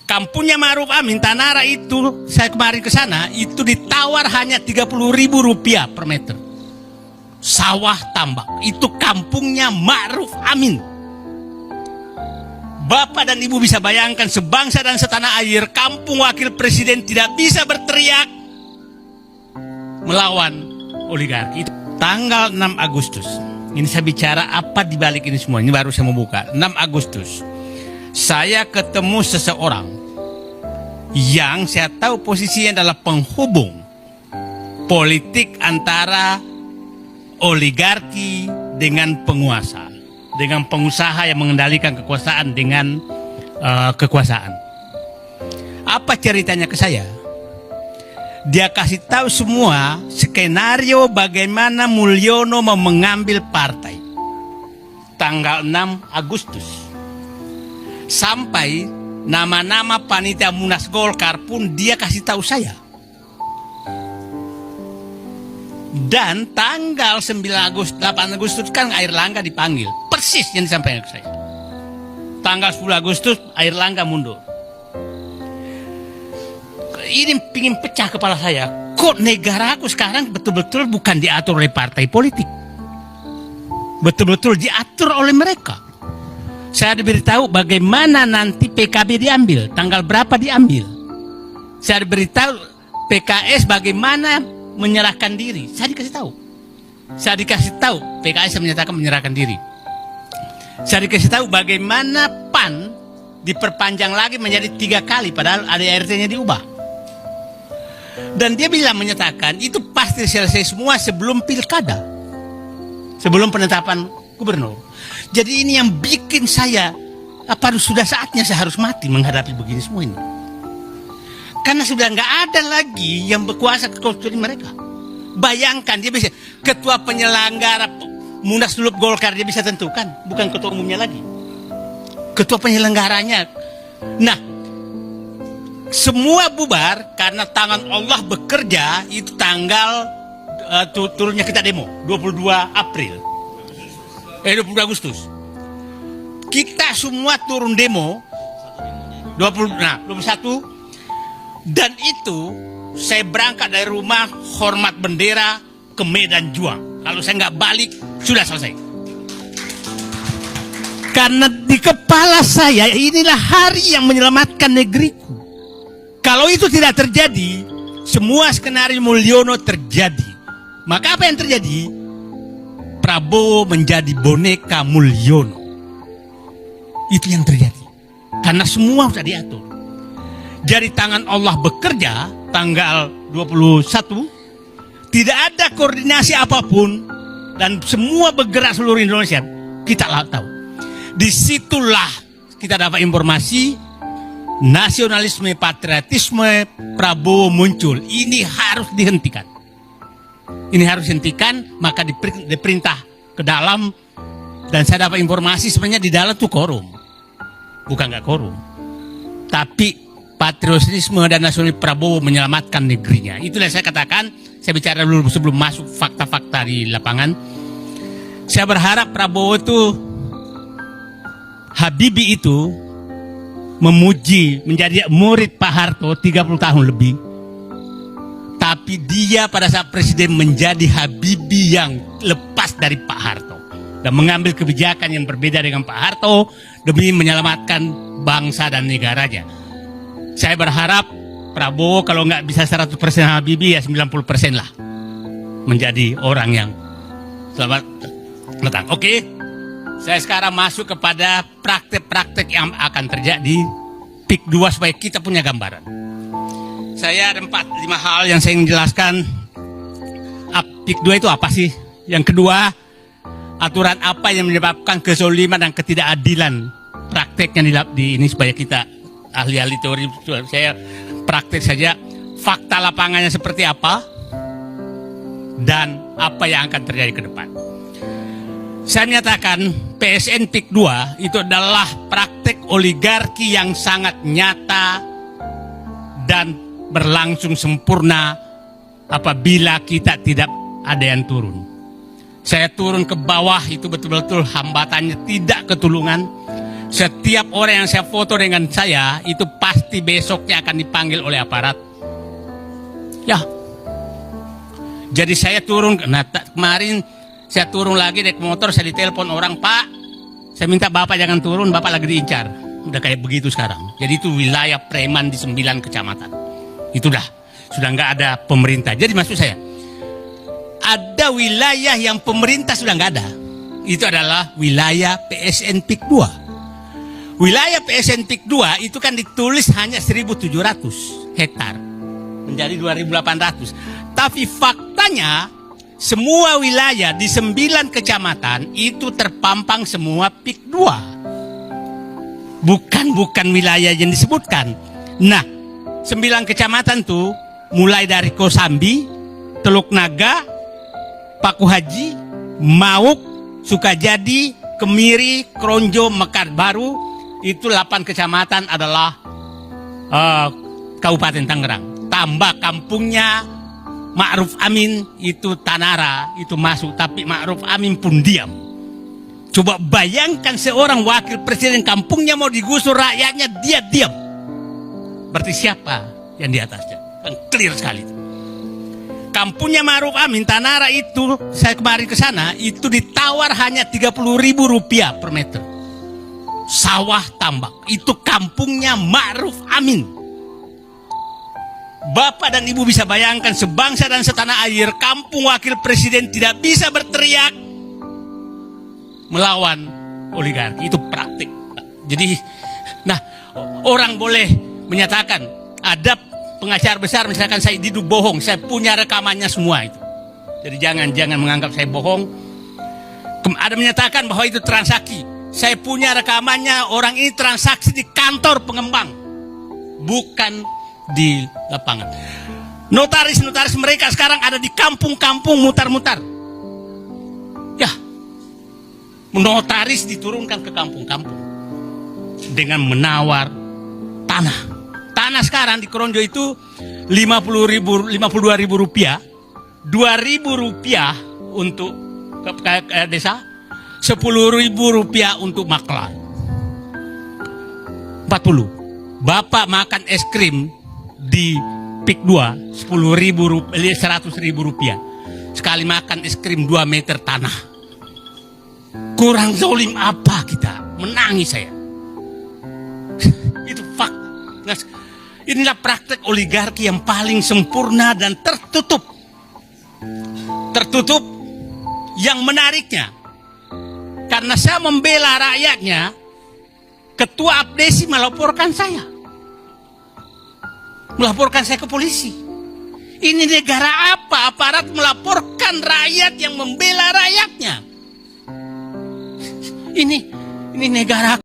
Kampungnya Ma'ruf Amin, Tanara itu, saya kemarin ke sana, itu ditawar hanya 30.000 rupiah per meter. Sawah tambak, itu kampungnya Ma'ruf Amin. Bapak dan Ibu bisa bayangkan, sebangsa dan setanah air, kampung wakil presiden tidak bisa berteriak melawan oligarki. Tanggal 6 Agustus, ini saya bicara apa dibalik ini semua, ini baru saya membuka. 6 Agustus, saya ketemu seseorang yang saya tahu posisinya adalah penghubung politik antara oligarki dengan penguasa, dengan pengusaha yang mengendalikan kekuasaan dengan kekuasaan. Apa ceritanya ke saya? Dia kasih tahu semua skenario bagaimana Mulyono mau mengambil partai. Tanggal 6 Agustus. Sampai nama-nama panitia Munas Golkar pun dia kasih tahu saya. Dan tanggal 9 Agustus, 8 Agustus kan Airlangga dipanggil. Persis yang disampaikan ke saya. Tanggal 10 Agustus Airlangga mundur. Ini pingin pecah kepala saya. Kok negaraku sekarang betul-betul bukan diatur oleh partai politik, betul-betul diatur oleh mereka. Saya diberitahu bagaimana nanti PKB diambil, tanggal berapa diambil. Saya diberitahu PKS bagaimana menyerahkan diri. Saya dikasih tahu. Saya dikasih tahu PKS menyatakan menyerahkan diri. Saya dikasih tahu bagaimana PAN diperpanjang lagi menjadi 3 kali padahal ADRT-nya diubah. Dan dia bilang menyatakan itu pasti selesai semua sebelum pilkada, sebelum penetapan gubernur. Jadi ini yang bikin saya, apa sudah saatnya saya harus mati menghadapi begini semua ini. Karena sudah nggak ada lagi yang berkuasa kecuali mereka. Bayangkan dia bisa ketua penyelenggara Munaslup Golkar dia bisa tentukan, bukan ketua umumnya lagi, ketua penyelenggaranya. Nah, semua bubar karena tangan Allah bekerja. Itu tanggal turunnya kita demo 22 April 22 Agustus kita semua turun demo 21. Dan itu saya berangkat dari rumah hormat bendera ke Medan Juang. Kalau saya nggak balik sudah selesai. Karena di kepala saya inilah hari yang menyelamatkan negeriku. Kalau itu tidak terjadi, semua skenario Mulyono terjadi. Maka apa yang terjadi? Prabowo menjadi boneka Mulyono. Itu yang terjadi. Karena semua sudah diatur. Jadi tangan Allah bekerja tanggal 21. Tidak ada koordinasi apapun. Dan semua bergerak seluruh Indonesia. Kita tahu. Disitulah kita dapat informasi nasionalisme, patriotisme Prabowo muncul. Ini harus dihentikan. Ini harus dihentikan, maka diperintah ke dalam. Dan saya dapat informasi sebenarnya di dalam itu korum. Bukan nggak korum. Tapi patriotisme dan nasionalisme Prabowo menyelamatkan negerinya. Itulah saya katakan, saya bicara dulu sebelum masuk fakta-fakta di lapangan. Saya berharap Prabowo itu, Habibie itu, memuji menjadi murid Pak Harto 30 tahun lebih. Tapi dia pada saat presiden menjadi Habibie yang lepas dari Pak Harto dan mengambil kebijakan yang berbeda dengan Pak Harto demi menyelamatkan bangsa dan negaranya. Saya berharap Prabowo kalau nggak bisa 100% Habibie ya 90% lah menjadi orang yang selamat datang. Oke. Saya sekarang masuk kepada praktek-praktek yang akan terjadi PIK 2 supaya kita punya gambaran. Saya ada 4-5 hal yang saya ingin jelaskan. PIK 2 itu apa sih? Yang kedua, aturan apa yang menyebabkan kezoliman dan ketidakadilan prakteknya di ini supaya kita ahli-ahli teori. Saya praktek saja fakta lapangannya seperti apa dan apa yang akan terjadi ke depan. Saya menyatakan PSN PIK 2 itu adalah praktek oligarki yang sangat nyata dan berlangsung sempurna apabila kita tidak ada yang turun. Saya turun ke bawah itu betul-betul hambatannya tidak ketulungan. Setiap orang yang saya foto dengan saya itu pasti berarti besoknya akan dipanggil oleh aparat. Ya. Jadi saya turun, kemarin saya turun lagi naik motor, saya ditelepon orang, Pak, saya minta Bapak jangan turun, Bapak lagi diincar. Udah kayak begitu sekarang. Jadi itu wilayah preman di 9 kecamatan. Itu sudah nggak ada pemerintah. Jadi maksud saya, ada wilayah yang pemerintah sudah nggak ada. Itu adalah wilayah PSN PIK 2. Wilayah PSN PIK 2 itu kan ditulis hanya 1.700 hektar menjadi 2.800. Tapi faktanya semua wilayah di 9 kecamatan itu terpampang semua PIK 2. Bukan wilayah yang disebutkan. Nah, 9 kecamatan tuh mulai dari Kosambi, Teluk Naga, Paku Haji, Mauk, Sukajadi, Kemiri, Kronjo, Mekar Baru, itu 8 kecamatan adalah Kabupaten Tangerang. Tambah kampungnya Ma'ruf Amin, itu Tanara, itu masuk, tapi Ma'ruf Amin pun diam. Coba bayangkan seorang wakil presiden kampungnya mau digusur rakyatnya, dia diam. Berarti siapa yang di atasnya? Kan clear sekali itu. Kampungnya Ma'ruf Amin, Tanara itu, saya kemarin ke sana, itu ditawar hanya Rp30.000 per meter. Sawah tambak, itu kampungnya Ma'ruf Amin. Bapak dan Ibu bisa bayangkan, sebangsa dan setanah air, kampung wakil presiden tidak bisa berteriak melawan oligarki. Itu praktik. Jadi, nah, orang boleh menyatakan ada pengacara besar, misalkan saya Didu bohong, saya punya rekamannya semua itu. Jadi jangan menganggap saya bohong. Ada menyatakan bahwa itu transaksi. Saya punya rekamannya, orang ini transaksi di kantor pengembang, bukan di lapangan. Notaris-notaris mereka sekarang ada di kampung-kampung mutar-mutar. Ya, notaris diturunkan ke kampung-kampung dengan menawar tanah. Tanah sekarang di Kronjo itu Rp52.000, Rp2.000 untuk ke desa, Rp10.000 untuk maklar. 40. Bapak makan es krim di PIK 2 Rp100.000. Sekali makan es krim 2 meter tanah. Kurang zalim apa kita? Menangis saya. Itu fakta. Inilah praktek oligarki yang paling sempurna dan tertutup. Tertutup. Yang menariknya, karena saya membela rakyatnya, Ketua Abdesi melaporkan saya. Melaporkan saya ke polisi. Ini negara apa? Aparat melaporkan rakyat yang membela rakyatnya. Ini negara